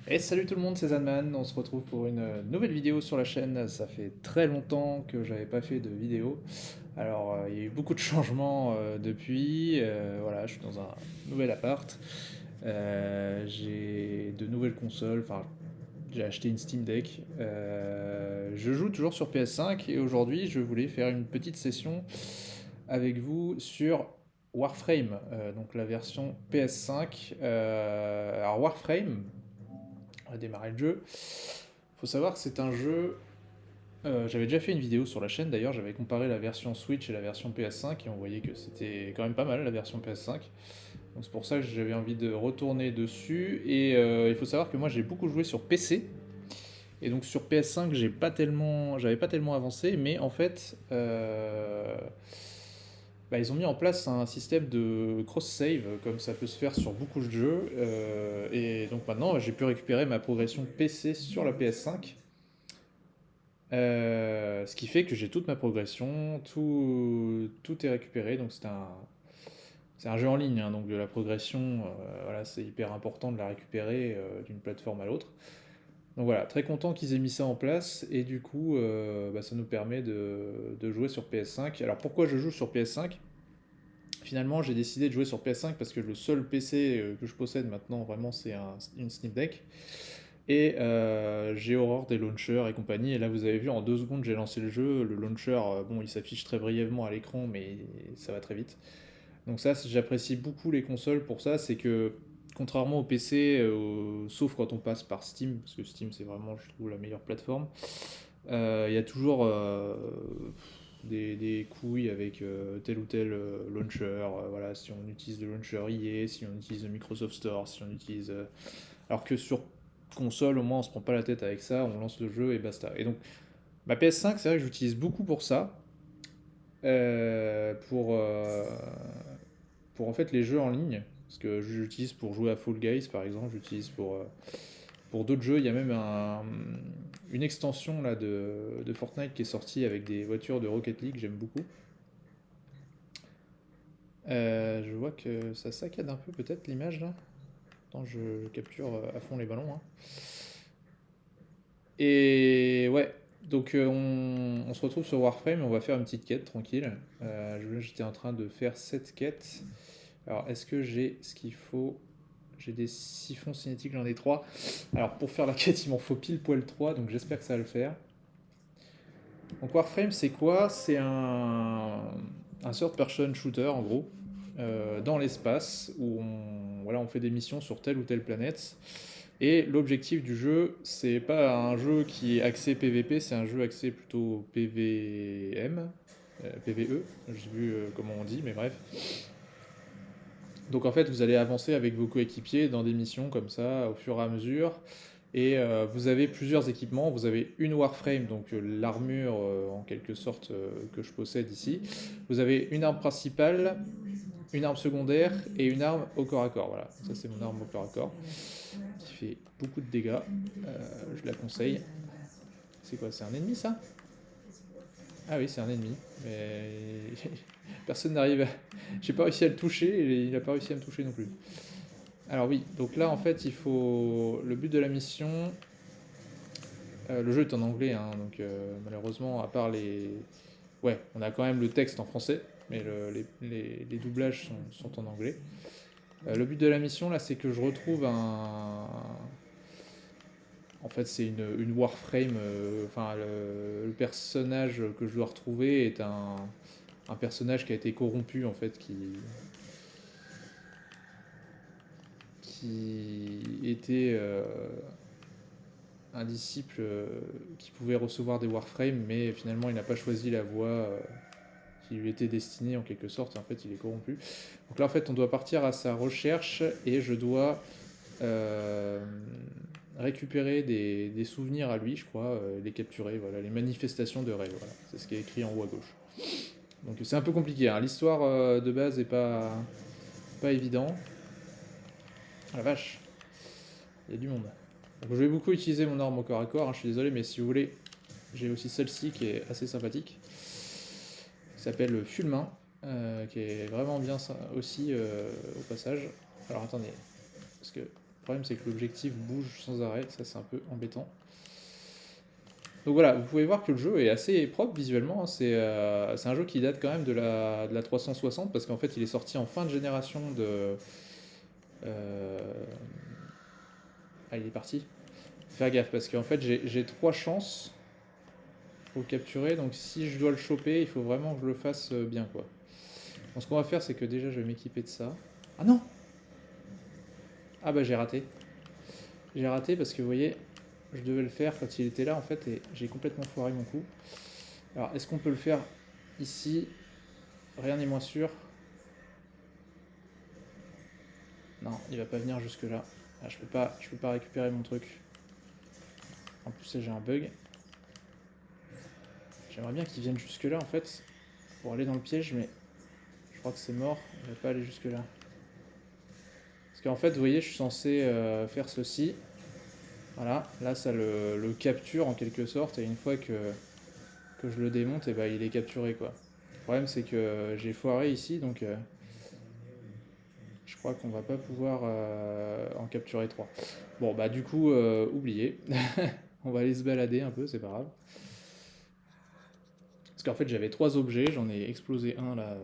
Et salut tout le monde, c'est Zanman, on se retrouve pour une nouvelle vidéo sur la chaîne. Ça fait très longtemps que j'avais pas fait de vidéo. Alors il y a eu beaucoup de changements depuis. Voilà, je suis dans un nouvel appart. J'ai de nouvelles consoles, enfin j'ai acheté une Steam Deck. Je joue toujours sur PS5 et aujourd'hui je voulais faire une petite session avec vous sur Warframe, donc la version PS5. Alors Warframe, on va démarrer le jeu. Faut savoir que c'est un jeu. J'avais déjà fait une vidéo sur la chaîne d'ailleurs, j'avais comparé la version Switch et la version PS5 et on voyait que c'était quand même pas mal la version PS5. Donc c'est pour ça que j'avais envie de retourner dessus. Et il faut savoir que moi j'ai beaucoup joué sur PC. Et donc sur PS5 j'avais pas tellement avancé, mais en fait ils ont mis en place un système de cross-save comme ça peut se faire sur beaucoup de jeux. Et donc maintenant j'ai pu récupérer ma progression PC sur la PS5. Ce qui fait que j'ai toute ma progression, tout est récupéré, donc c'est un jeu en ligne, hein, donc de la progression, voilà, c'est hyper important de la récupérer d'une plateforme à l'autre. Donc voilà, très content qu'ils aient mis ça en place, et du coup, ça nous permet de jouer sur PS5. Alors pourquoi je joue sur PS5? Finalement, j'ai décidé de jouer sur PS5 parce que le seul PC que je possède maintenant, vraiment, c'est une Steam Deck. Et j'ai horreur des launchers et compagnie. Et là, vous avez vu, en 2 secondes, j'ai lancé le jeu. Le launcher, bon, il s'affiche très brièvement à l'écran, mais ça va très vite. Donc ça, j'apprécie beaucoup les consoles pour ça. C'est que, contrairement au PC, sauf quand on passe par Steam, parce que Steam, c'est vraiment, je trouve, la meilleure plateforme, il y a toujours des couilles avec tel ou tel launcher. Voilà, si on utilise le launcher EA, si on utilise le Microsoft Store, si on utilise... alors que sur console, au moins, on se prend pas la tête avec ça, on lance le jeu et basta. Et donc, ma PS5, c'est vrai que j'utilise beaucoup pour ça, euh, pour, euh, pour en fait les jeux en ligne. Parce que j'utilise pour jouer à Fall Guys, par exemple, j'utilise pour d'autres jeux. Il y a même une extension là, de Fortnite qui est sortie avec des voitures de Rocket League, j'aime beaucoup. Je vois que ça saccade un peu peut-être l'image là. Attends, je capture à fond les ballons, hein. Et ouais, donc on se retrouve sur Warframe et on va faire une petite quête tranquille. J'étais en train de faire cette quête. Alors est-ce que j'ai ce qu'il faut? J'ai des siphons cinétiques, j'en ai 3. Alors pour faire la quête, il m'en faut pile poil 3, donc j'espère que ça va le faire. Donc Warframe, c'est quoi? C'est un third-person shooter en gros, dans l'espace, où voilà, on fait des missions sur telle ou telle planète. Et l'objectif du jeu, c'est pas un jeu qui est axé PVP, c'est un jeu axé plutôt PVM, PVE, je sais plus comment on dit, mais bref. Donc en fait, vous allez avancer avec vos coéquipiers dans des missions comme ça, au fur et à mesure. Et vous avez plusieurs équipements. Vous avez une Warframe, donc l'armure en quelque sorte que je possède ici. Vous avez une arme principale, une arme secondaire et une arme au corps à corps. Voilà, ça c'est mon arme au corps à corps qui fait beaucoup de dégâts. Je la conseille. C'est quoi? C'est un ennemi ça? Ah oui, c'est un ennemi. Mais personne n'arrive à... J'ai pas réussi à le toucher et il n'a pas réussi à me toucher non plus. Alors oui, donc là en fait il faut... Le but de la mission... le jeu est en anglais, hein, donc malheureusement à part les... Ouais, on a quand même le texte en français, mais les doublages sont en anglais. Le but de la mission là c'est que je retrouve un... En fait, c'est une Warframe. Enfin, le personnage que je dois retrouver est un personnage qui a été corrompu, en fait, qui était un disciple qui pouvait recevoir des Warframes, mais finalement, il n'a pas choisi la voie qui lui était destinée, en quelque sorte. Et en fait, il est corrompu. Donc là, en fait, on doit partir à sa recherche et je dois euh, récupérer des souvenirs à lui, je crois, les capturer, voilà, les manifestations de rêve, voilà. C'est ce qui est écrit en haut à gauche. Donc c'est un peu compliqué, hein. L'histoire de base est pas évident. Ah la vache, il y a du monde. Donc je vais beaucoup utiliser mon arme au corps à corps, hein, je suis désolé, mais si vous voulez, j'ai aussi celle-ci qui est assez sympathique, qui s'appelle le Fulmin, qui est vraiment bien aussi au passage. Alors attendez, parce que problème, c'est que l'objectif bouge sans arrêt, ça c'est un peu embêtant. Donc voilà, vous pouvez voir que le jeu est assez propre visuellement, hein. C'est un jeu qui date quand même de la 360, parce qu'en fait il est sorti en fin de génération de... euh, Ah, il est parti. Faire gaffe, parce qu'en fait j'ai 3 chances pour le capturer, donc si je dois le choper, il faut vraiment que je le fasse bien, quoi. Donc ce qu'on va faire, c'est que déjà je vais m'équiper de ça. Ah non! Ah bah j'ai raté. J'ai raté parce que vous voyez, je devais le faire quand il était là en fait, et j'ai complètement foiré mon coup. Alors est-ce qu'on peut le faire ici? Rien n'est moins sûr. Non, il va pas venir jusque là. Ah, je peux pas récupérer mon truc. En plus là j'ai un bug. J'aimerais bien qu'il vienne jusque là en fait, pour aller dans le piège, mais je crois que c'est mort, il va pas aller jusque là. Parce qu'en fait, vous voyez, je suis censé faire ceci. Voilà, là ça le capture en quelque sorte, et une fois que je le démonte, et bah, il est capturé quoi. Le problème c'est que j'ai foiré ici, donc je crois qu'on va pas pouvoir en capturer 3. Bon bah du coup, oubliez. On va aller se balader un peu, c'est pas grave. Parce qu'en fait j'avais 3 objets, j'en ai explosé un là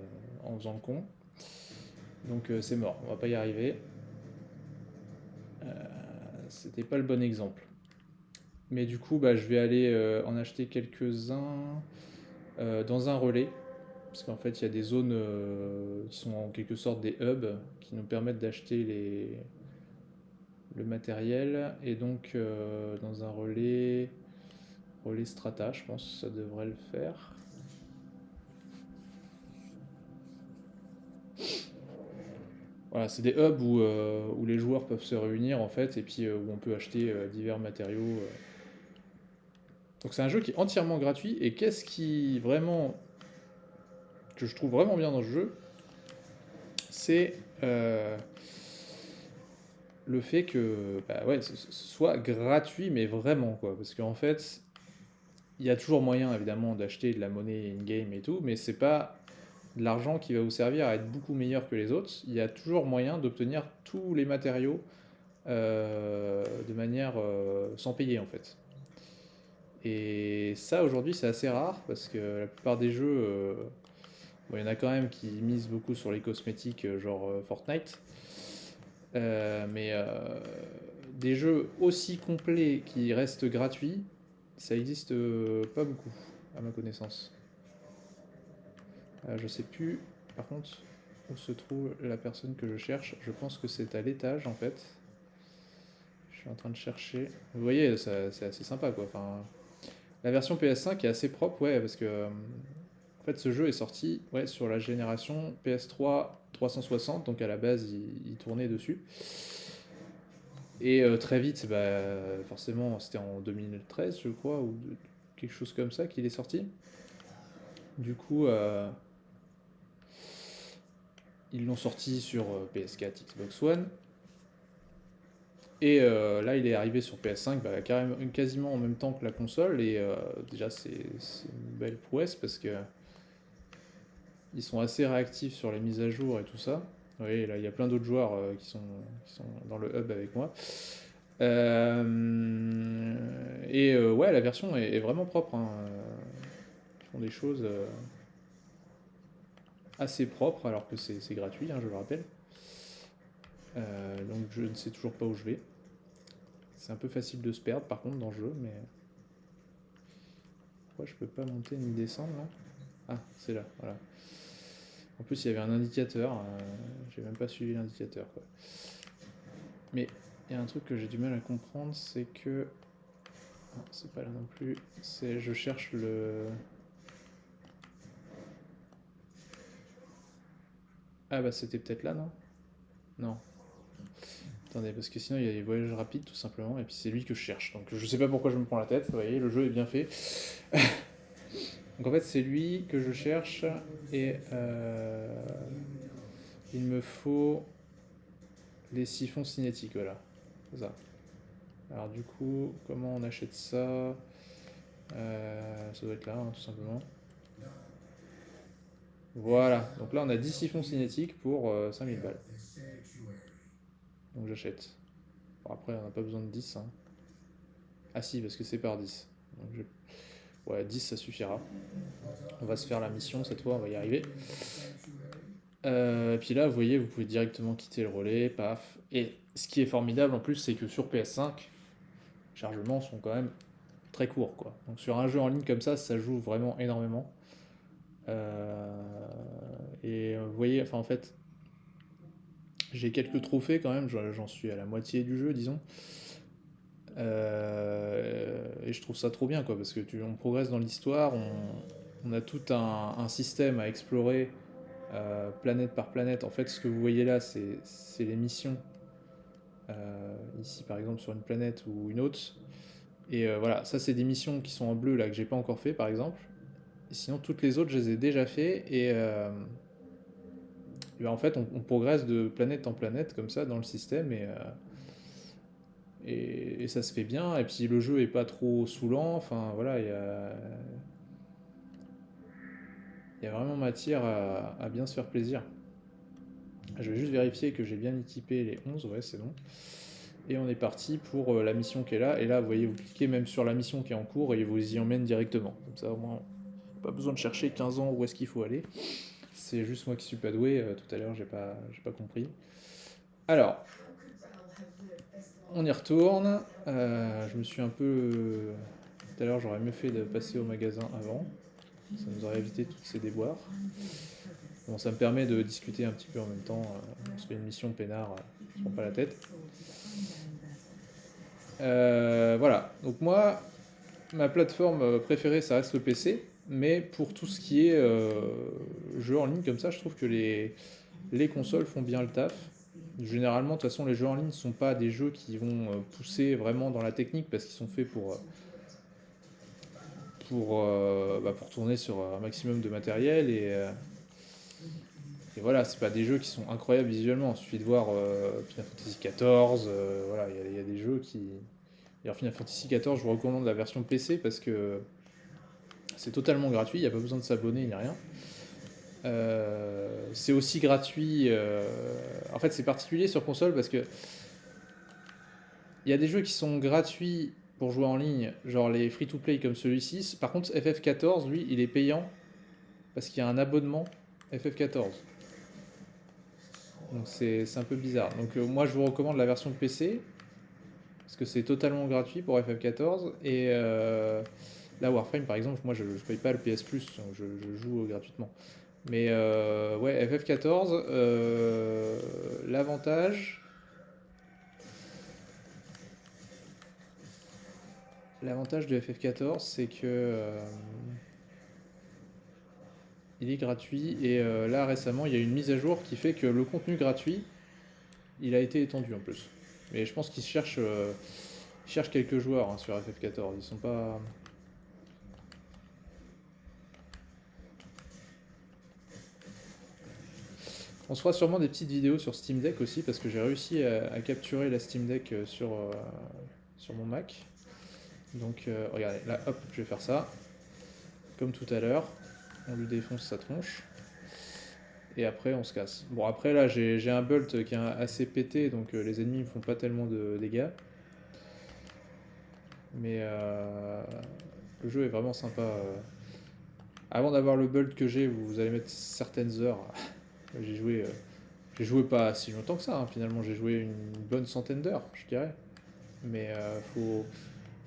en faisant le con. Donc c'est mort, on va pas y arriver. C'était pas le bon exemple. Mais du coup, bah, je vais aller en acheter quelques-uns dans un relais. Parce qu'en fait, il y a des zones qui sont en quelque sorte des hubs qui nous permettent d'acheter le matériel. Et donc, dans un relais Strata, je pense que ça devrait le faire. Voilà, c'est des hubs où les joueurs peuvent se réunir en fait, et puis où on peut acheter divers matériaux. Donc c'est un jeu qui est entièrement gratuit, et qu'est-ce qui vraiment que je trouve vraiment bien dans ce jeu, c'est le fait que bah ouais, ce soit gratuit, mais vraiment quoi. Parce qu'en fait, il y a toujours moyen évidemment d'acheter de la monnaie in-game et tout, mais c'est pas de l'argent qui va vous servir à être beaucoup meilleur que les autres. Il y a toujours moyen d'obtenir tous les matériaux de manière sans payer en fait. Et ça aujourd'hui c'est assez rare parce que la plupart des jeux, bon, il y en a quand même qui misent beaucoup sur les cosmétiques, genre Fortnite. Mais des jeux aussi complets qui restent gratuits, ça existe pas beaucoup, à ma connaissance. Je sais plus, par contre, où se trouve la personne que je cherche. Je pense que c'est à l'étage, en fait. Je suis en train de chercher. Vous voyez, c'est assez sympa, quoi. Enfin, la version PS5 est assez propre, ouais, parce que en fait, ce jeu est sorti ouais, sur la génération PS3 360, donc à la base, il tournait dessus. Et très vite, bah, forcément, c'était en 2013, je crois, ou quelque chose comme ça qu'il est sorti. Du coup, ils l'ont sorti sur PS4, Xbox One. Et là, il est arrivé sur PS5 bah, quasiment en même temps que la console. Et déjà, c'est une belle prouesse parce que ils sont assez réactifs sur les mises à jour et tout ça. Vous voyez, là, il y a plein d'autres joueurs qui sont dans le hub avec moi. Et ouais, la version est vraiment propre, hein. Ils font des choses assez propres alors que c'est gratuit, hein, je le rappelle. Donc je ne sais toujours pas où je vais. C'est un peu facile de se perdre par contre dans le jeu, mais pourquoi je peux pas monter ni descendre là? Ah, c'est là, voilà. En plus, il y avait un indicateur, j'ai même pas suivi l'indicateur quoi. Mais il y a un truc que j'ai du mal à comprendre, c'est que. Non, c'est pas là non plus. C'est. Je cherche le. Ah bah c'était peut-être là, non? Non. Attendez, parce que sinon il y a les voyages rapides tout simplement, et puis c'est lui que je cherche. Donc je sais pas pourquoi je me prends la tête, vous voyez, le jeu est bien fait. Donc en fait c'est lui que je cherche, et il me faut les siphons cinétiques, voilà. C'est ça. Alors du coup, comment on achète ça? Ça doit être là, hein, tout simplement. Voilà, donc là on a 10 siphons cinétiques pour 5000 balles. Donc j'achète. Après, on n'a pas besoin de 10. Hein. Ah si, parce que c'est par 10. Donc, ouais, 10, ça suffira. On va se faire la mission cette fois, on va y arriver. Et puis là, vous voyez, vous pouvez directement quitter le relais, paf. Et ce qui est formidable en plus, c'est que sur PS5, les chargements sont quand même très courts, quoi. Donc sur un jeu en ligne comme ça joue vraiment énormément. Et vous voyez, enfin en fait, j'ai quelques trophées quand même, j'en suis à la moitié du jeu, disons. Et je trouve ça trop bien, quoi, parce que on progresse dans l'histoire, on a tout un système à explorer, planète par planète. En fait, ce que vous voyez là, c'est les missions. Ici, par exemple, sur une planète ou une autre. Et voilà, ça, c'est des missions qui sont en bleu, là, que j'ai pas encore fait, par exemple. Et sinon, toutes les autres, je les ai déjà fait. Et ben, en fait, on progresse de planète en planète, comme ça, dans le système. Et ça se fait bien. Et puis, le jeu est pas trop saoulant. Enfin, voilà, il y a vraiment matière à bien se faire plaisir. Je vais juste vérifier que j'ai bien équipé les 11. Ouais, c'est bon. Et on est parti pour la mission qui est là. Et là, vous voyez, vous cliquez même sur la mission qui est en cours et il vous y emmène directement. Comme ça, au moins, pas besoin de chercher 15 ans où est-ce qu'il faut aller. C'est juste moi qui suis pas doué. Tout à l'heure, j'ai pas compris. Alors, on y retourne. Je me suis un peu... Tout à l'heure, j'aurais mieux fait de passer au magasin avant. Ça nous aurait évité toutes ces déboires. Bon, ça me permet de discuter un petit peu en même temps. On se fait une mission peinard, on se prend pas la tête. Voilà. Donc moi, ma plateforme préférée, ça reste le PC. Mais pour tout ce qui est jeux en ligne comme ça, je trouve que les consoles font bien le taf. Généralement, de toute façon, les jeux en ligne ne sont pas des jeux qui vont pousser vraiment dans la technique parce qu'ils sont faits pour tourner sur un maximum de matériel. Et voilà, c'est pas des jeux qui sont incroyables visuellement. Il suffit de voir Final Fantasy XIV. Voilà, il y a des jeux qui. D'ailleurs, Final Fantasy XIV, je vous recommande la version PC parce que c'est totalement gratuit, il n'y a pas besoin de s'abonner ni rien. C'est aussi gratuit. En fait, c'est particulier sur console parce que il y a des jeux qui sont gratuits pour jouer en ligne, genre les free-to-play comme celui-ci. Par contre, FF14, lui, il est payant parce qu'il y a un abonnement FF14. Donc c'est un peu bizarre. Donc moi, je vous recommande la version PC parce que c'est totalement gratuit pour FF14. Et là, Warframe, par exemple, moi, je paye pas le PS Plus, je joue gratuitement. Mais ouais, FF14, l'avantage. L'avantage de FF14, c'est que il est gratuit et là récemment il y a une mise à jour qui fait que le contenu gratuit, il a été étendu en plus. Mais je pense qu'ils cherchent quelques joueurs hein, sur FF14. Ils sont pas. On se fera sûrement des petites vidéos sur Steam Deck aussi parce que j'ai réussi à capturer la Steam Deck sur mon Mac. Donc regardez, là hop, je vais faire ça. Comme tout à l'heure, on lui défonce sa tronche. Et après on se casse. Bon après là j'ai un bolt qui est assez pété donc les ennemis me font pas tellement de dégâts. Mais le jeu est vraiment sympa. Avant d'avoir le bolt que j'ai, vous allez mettre certaines heures. J'ai joué pas si longtemps que ça hein. Finalement j'ai joué une bonne centaine d'heures je dirais. Mais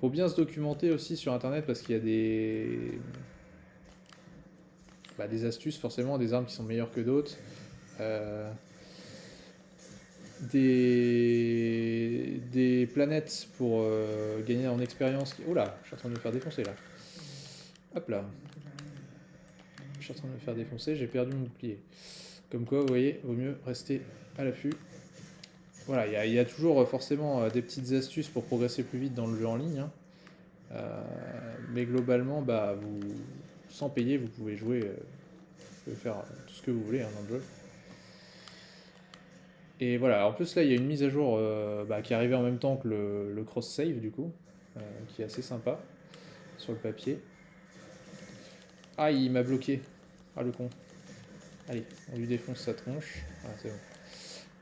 faut bien se documenter aussi sur internet parce qu'il y a des astuces forcément, des armes qui sont meilleures que d'autres. Des planètes pour gagner en expérience. Oh là, je suis en train de me faire défoncer là. Hop là. Je suis en train de me faire défoncer, j'ai perdu mon bouclier. Comme quoi, vous voyez, vaut mieux rester à l'affût. Voilà, il y a toujours forcément des petites astuces pour progresser plus vite dans le jeu en ligne. Hein. Mais globalement, sans payer, vous pouvez jouer, vous pouvez faire tout ce que vous voulez hein, dans le jeu. Et voilà, en plus là il y a une mise à jour qui est arrivée en même temps que le cross-save du coup, qui est assez sympa sur le papier. Ah il m'a bloqué, ah le con. Allez, on lui défonce sa tronche, ah, c'est bon.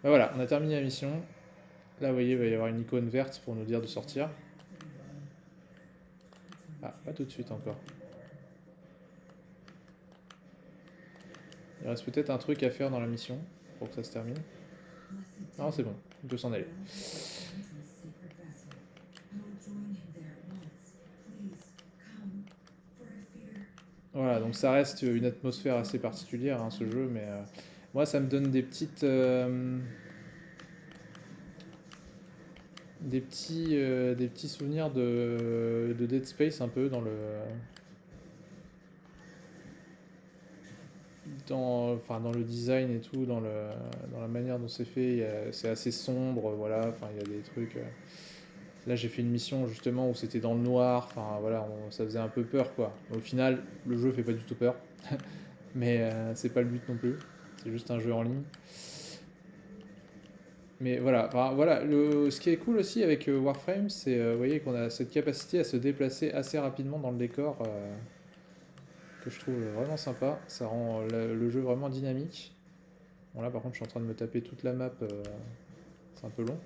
Ben voilà, on a terminé la mission. Là, vous voyez, il va y avoir une icône verte pour nous dire de sortir. Ah, pas tout de suite encore. Il reste peut-être un truc à faire dans la mission pour que ça se termine. Non, c'est bon, on peut s'en aller. Voilà, donc ça reste une atmosphère assez particulière, hein, ce jeu, mais moi ça me donne des petits souvenirs de Dead Space un peu enfin, dans le design et tout, dans la manière dont c'est fait, c'est assez sombre, voilà, enfin il y a des trucs. Là j'ai fait une mission justement où c'était dans le noir, enfin voilà, ça faisait un peu peur quoi. Au final, le jeu fait pas du tout peur, mais c'est pas le but non plus, c'est juste un jeu en ligne. Mais voilà, enfin, voilà ce qui est cool aussi avec Warframe, c'est vous voyez qu'on a cette capacité à se déplacer assez rapidement dans le décor que je trouve vraiment sympa. Ça rend le jeu vraiment dynamique. Bon là par contre je suis en train de me taper toute la map, c'est un peu long.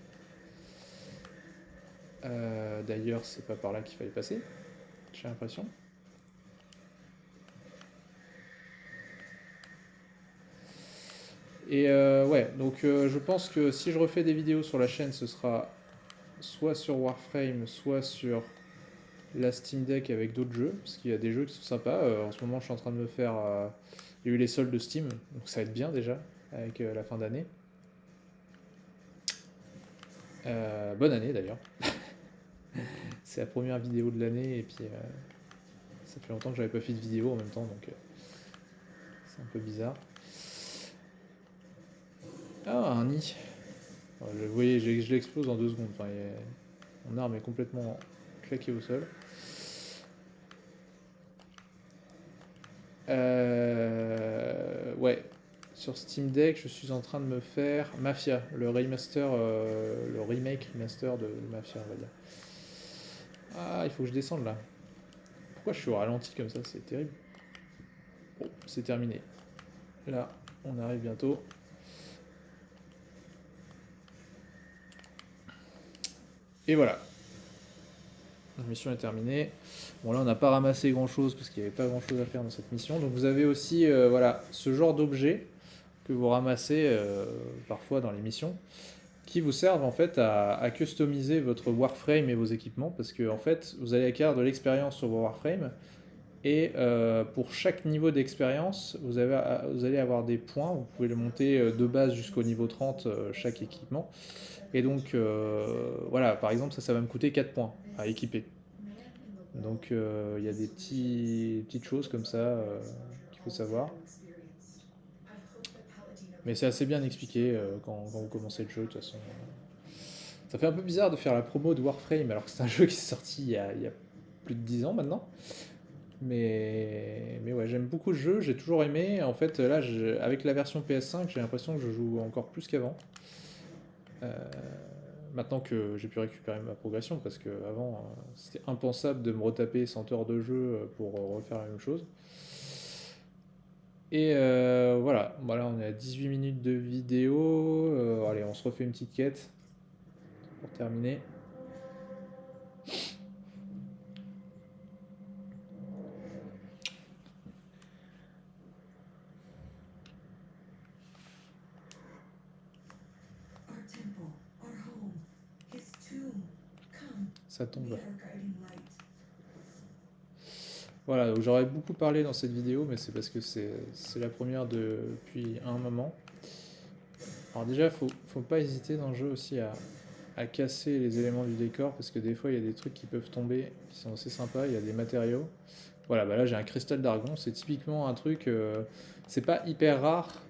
D'ailleurs c'est pas par là qu'il fallait passer, j'ai l'impression. Et ouais, donc je pense que si je refais des vidéos sur la chaîne, ce sera soit sur Warframe, soit sur la Steam Deck avec d'autres jeux, parce qu'il y a des jeux qui sont sympas. En ce moment, je suis en train de me faire. Il y a eu les soldes de Steam, donc ça va être bien déjà, avec la fin d'année. Bonne année d'ailleurs. C'est la première vidéo de l'année, et puis ça fait longtemps que j'avais pas fait de vidéo en même temps, donc c'est un peu bizarre. Ah, un nid. Vous voyez, je l'explose en 2 secondes. Enfin, mon arme est complètement claquée au sol. Ouais, sur Steam Deck, je suis en train de me faire Mafia, le remaster, le remake remaster de Mafia, on va dire. Ah, il faut que je descende là. Pourquoi je suis au ralenti comme ça? C'est terrible. Bon, c'est terminé. Là, on arrive bientôt. Et voilà, la mission est terminée. Bon, là, on n'a pas ramassé grand chose parce qu'il n'y avait pas grand chose à faire dans cette mission. Donc, vous avez aussi voilà, ce genre d'objet que vous ramassez parfois dans les missions, qui vous servent en fait à customiser votre Warframe et vos équipements, parce que en fait, vous allez acquérir de l'expérience sur vos Warframe, et pour chaque niveau d'expérience, vous allez avoir des points, vous pouvez le monter de base jusqu'au niveau 30, chaque équipement, et donc voilà, par exemple, ça va me coûter 4 points à équiper. Donc il y a des petites choses comme ça qu'il faut savoir. Mais c'est assez bien expliqué quand vous commencez le jeu, de toute façon. Ça fait un peu bizarre de faire la promo de Warframe alors que c'est un jeu qui est sorti il y a plus de 10 ans maintenant. Mais ouais, j'aime beaucoup le jeu, j'ai toujours aimé. En fait, là, avec la version PS5, j'ai l'impression que je joue encore plus qu'avant. Euh, Maintenant que j'ai pu récupérer ma progression, parce que avant c'était impensable de me retaper 100 heures de jeu pour refaire la même chose. Et voilà, on est à 18 minutes de vidéo. Allez, on se refait une petite quête pour terminer. Ça tombe. Voilà, donc j'aurais beaucoup parlé dans cette vidéo, mais c'est parce que c'est la première depuis un moment. Alors déjà, faut pas hésiter dans le jeu aussi à casser les éléments du décor, parce que des fois, il y a des trucs qui peuvent tomber, qui sont assez sympas, il y a des matériaux. Voilà, bah là j'ai un cristal d'argon, c'est typiquement un truc, c'est pas hyper rare,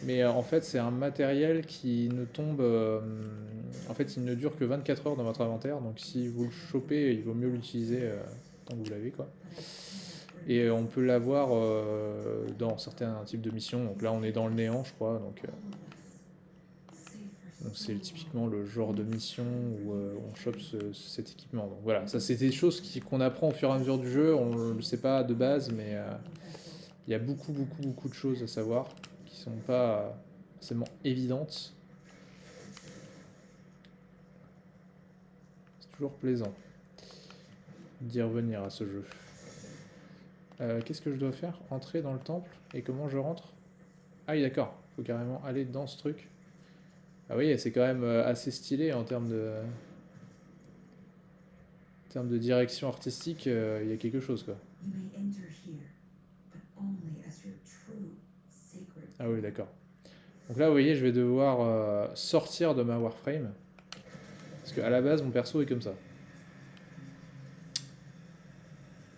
mais en fait c'est un matériel qui ne tombe, en fait il ne dure que 24 heures dans votre inventaire, donc si vous le chopez, il vaut mieux l'utiliser tant que vous l'avez quoi. Et on peut l'avoir dans certains types de missions, donc là on est dans le néant je crois, donc c'est typiquement le genre de mission où on chope cet équipement. Donc voilà, ça c'est des choses qu'on apprend au fur et à mesure du jeu, on ne le sait pas de base, mais il y a beaucoup de choses à savoir qui sont pas forcément évidentes. Toujours plaisant d'y revenir à ce jeu. Qu'est-ce que je dois faire? Entrer dans le temple? Et comment je rentre? Ah oui, d'accord. Faut carrément aller dans ce truc. Ah oui, c'est quand même assez stylé en termes de direction artistique. Il y a quelque chose, quoi. Ah oui, d'accord. Donc là, vous voyez, je vais devoir sortir de ma Warframe. Parce qu'à la base, mon perso est comme ça.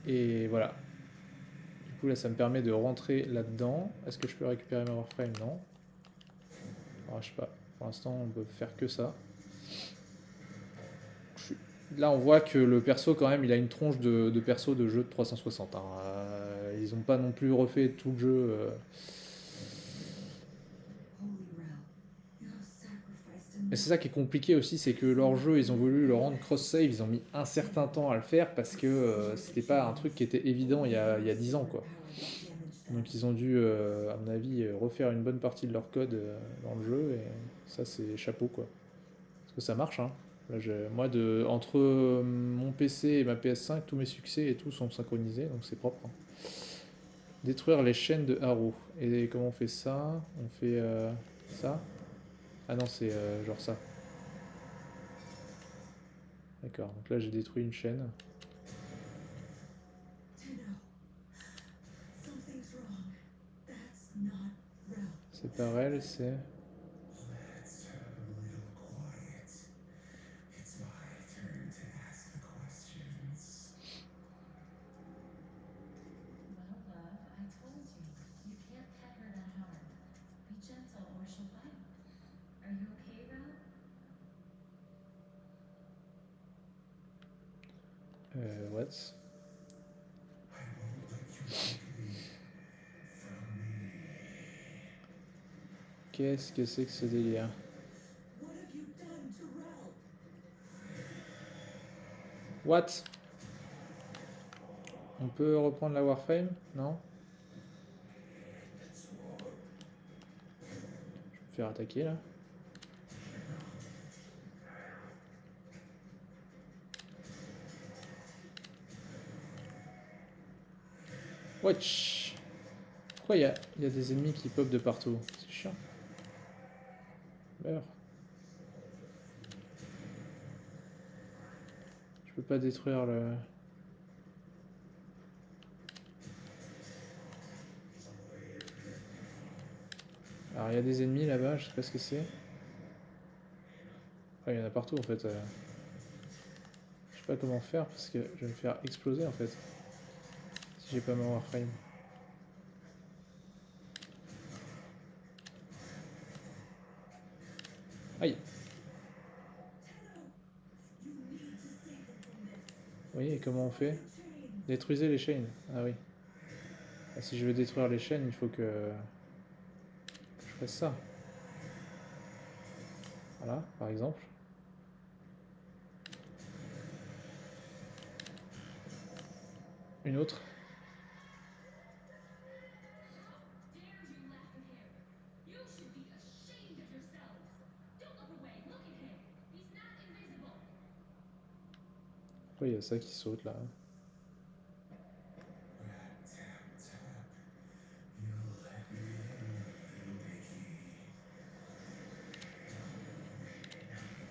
Et voilà. Du coup, là, ça me permet de rentrer là-dedans. Est-ce que je peux récupérer ma Warframe? Non. Alors, je sais pas. Pour l'instant, on peut faire que ça. Là, on voit que le perso, quand même, il a une tronche de perso de jeu de 360. Hein. Ils n'ont pas non plus refait tout le jeu. Et c'est ça qui est compliqué aussi, c'est que leur jeu, ils ont voulu le rendre cross-save, ils ont mis un certain temps à le faire parce que c'était pas un truc qui était évident il y a 10 ans, quoi. Donc ils ont dû, à mon avis, refaire une bonne partie de leur code dans le jeu, et ça, c'est chapeau, quoi. Parce que ça marche, hein. Là, moi, entre mon PC et ma PS5, tous mes succès et tout sont synchronisés, donc c'est propre. Hein. Détruire les chaînes de Haro. Et comment on fait ça? On fait ça? Ah non, c'est genre ça. D'accord, donc là j'ai détruit une chaîne. C'est par elle, c'est... What? Qu'est-ce que c'est que ce délire? What? On peut reprendre la Warframe? Non? Je vais me faire attaquer là. Wesh! Pourquoi il y a des ennemis qui pop de partout? C'est chiant. Meurs. Je peux pas détruire le... Alors il y a des ennemis là-bas, je sais pas ce que c'est. Ah, il y en a partout en fait. Je sais pas comment faire parce que je vais me faire exploser en fait. Si j'ai pas ma Warframe. Aïe! Oui, et comment on fait? Détruisez les chaînes. Ah oui. Ah, si je veux détruire les chaînes, il faut que je fasse ça. Voilà, par exemple. Une autre. Pourquoi il y a ça qui saute là?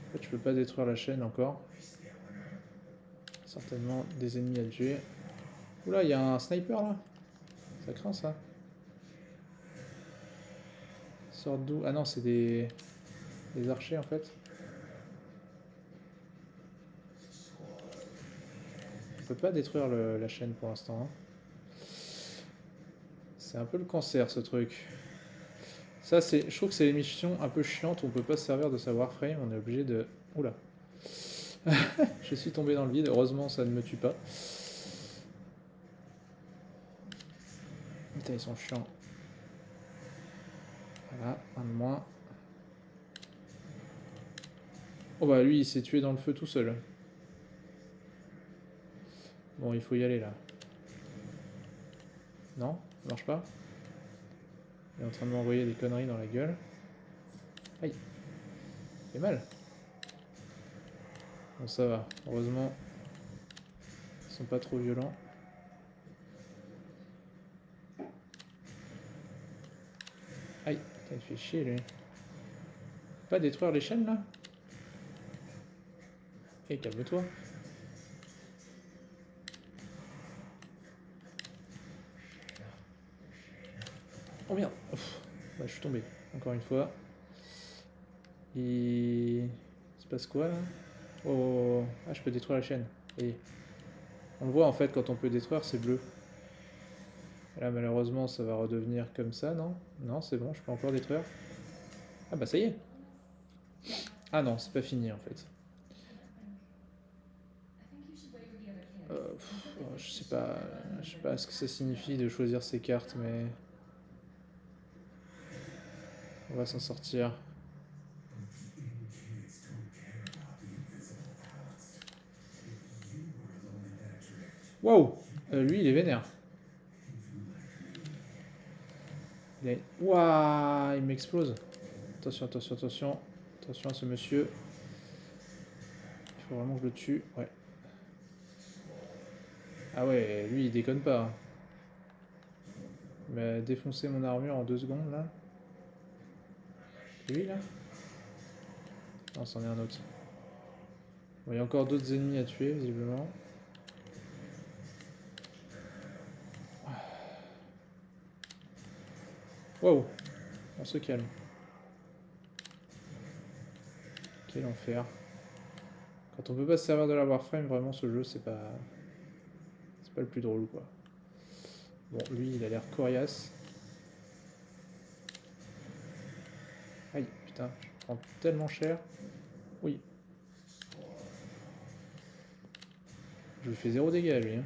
En fait, je peux pas détruire la chaîne encore. Certainement des ennemis à tuer. Oula, il y a un sniper là. Ça craint ça. Sort d'où? Ah non, c'est des archers en fait. On peut pas détruire la chaîne pour l'instant. Hein. C'est un peu le cancer ce truc. Ça, je trouve que c'est l'émission un peu chiante où on peut pas se servir de sa Warframe. On est obligé de... Oula. Je suis tombé dans le vide. Heureusement, ça ne me tue pas. Putain, ils sont chiants. Voilà, un de moins. Oh bah lui, il s'est tué dans le feu tout seul. Bon, il faut y aller là. Non, ça marche pas. Il est en train de m'envoyer des conneries dans la gueule. Aïe. Fait mal. Bon, ça va. Heureusement, ils sont pas trop violents. Aïe, putain, il fait chier, lui. Pas détruire les chaînes, là? Eh, calme-toi. Oh merde. Ouf. Bah, je suis tombé, encore une fois. Il se passe quoi, là? Oh, oh, oh. Ah, je peux détruire la chaîne. Et on le voit, en fait, quand on peut détruire, c'est bleu. Et là, malheureusement, ça va redevenir comme ça, non? Non, c'est bon, je peux encore détruire. Ah bah ça y est. Ah non, c'est pas fini, en fait. Je sais pas ce que ça signifie de choisir ces cartes, mais on va s'en sortir. Waouh. Lui, il est vénère. Waouh, il m'explose. Attention, attention, attention. Attention à ce monsieur. Il faut vraiment que je le tue. Ouais. Ah ouais, lui, il déconne pas, hein. Il m'a défoncé mon armure en 2 secondes, là. Lui, là? Non, c'en est un autre. Bon, il y a encore d'autres ennemis à tuer, visiblement. Waouh. On se calme. Quel enfer. Quand on peut pas se servir de la Warframe, vraiment, ce jeu, c'est pas le plus drôle, quoi. Bon, lui, il a l'air coriace. Aïe, putain, je prends tellement cher. Oui. Je lui fais 0 dégâts, lui, hein.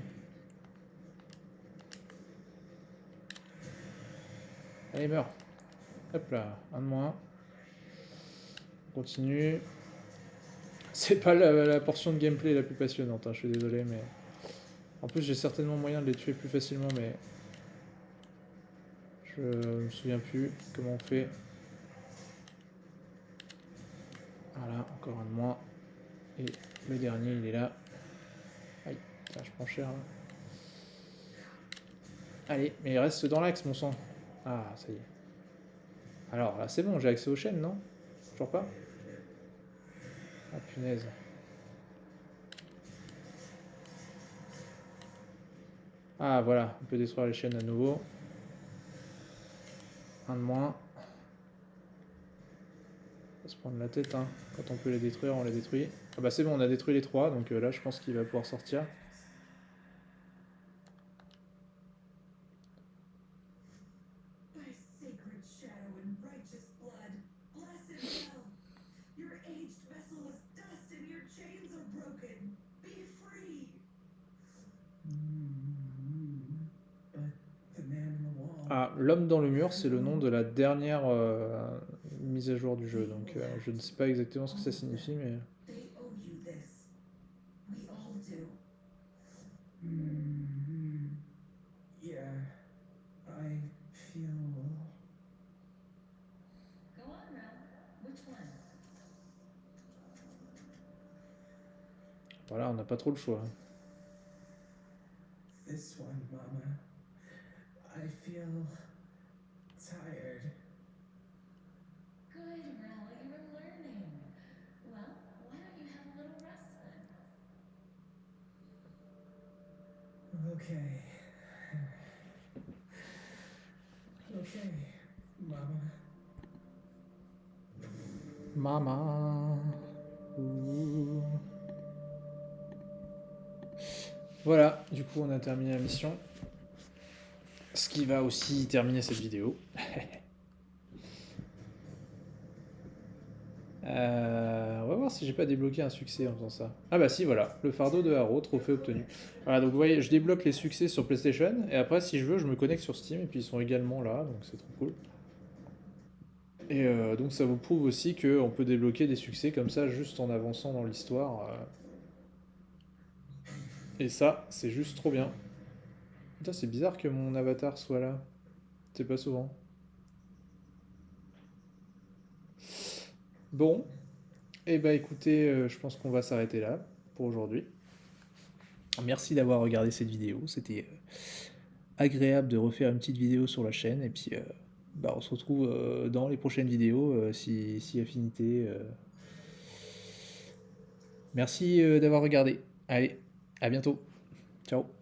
Allez, meurs. Hop là, un de moins. On continue. C'est pas la portion de gameplay la plus passionnante, hein, je suis désolé, mais... En plus, j'ai certainement moyen de les tuer plus facilement, mais... Je me souviens plus comment on fait. Voilà, encore un de moins. Et le dernier, il est là. Aïe, putain, je prends cher, là. Allez, mais il reste dans l'axe, mon sang. Ah, ça y est. Alors, là, c'est bon, j'ai accès aux chaînes, non? Toujours pas? Ah, punaise. Ah, voilà, on peut détruire les chaînes à nouveau. Un de moins. On va se prendre la tête, hein. Quand on peut les détruire, on les détruit. Ah bah c'est bon, on a détruit les 3, donc là, je pense qu'il va pouvoir sortir. Ah, l'homme dans le mur, c'est le nom de la dernière mise à jour du jeu, donc je ne sais pas exactement ce que ça signifie, mais... Voilà, on n'a pas trop le choix. This one, Mama. I feel tired. Good, Rel, you're learning. Well, why don't you have a little rest then? Okay. Okay, Mama. Maman. Ouh. Voilà, du coup on a terminé la mission. Ce qui va aussi terminer cette vidéo. On va voir si j'ai pas débloqué un succès en faisant ça. Ah bah si, voilà, le fardeau de Haro, trophée obtenu. Voilà, donc vous voyez, je débloque les succès sur PlayStation, et après si je veux, je me connecte sur Steam, et puis ils sont également là, donc c'est trop cool. Et donc ça vous prouve aussi qu'on peut débloquer des succès comme ça, juste en avançant dans l'histoire. Et ça, c'est juste trop bien. Putain, c'est bizarre que mon avatar soit là. C'est pas souvent. Bon. Eh ben écoutez, je pense qu'on va s'arrêter là pour aujourd'hui. Merci d'avoir regardé cette vidéo. C'était agréable de refaire une petite vidéo sur la chaîne. Et puis, bah, on se retrouve dans les prochaines vidéos si affinité. Merci d'avoir regardé. Allez, à bientôt. Ciao.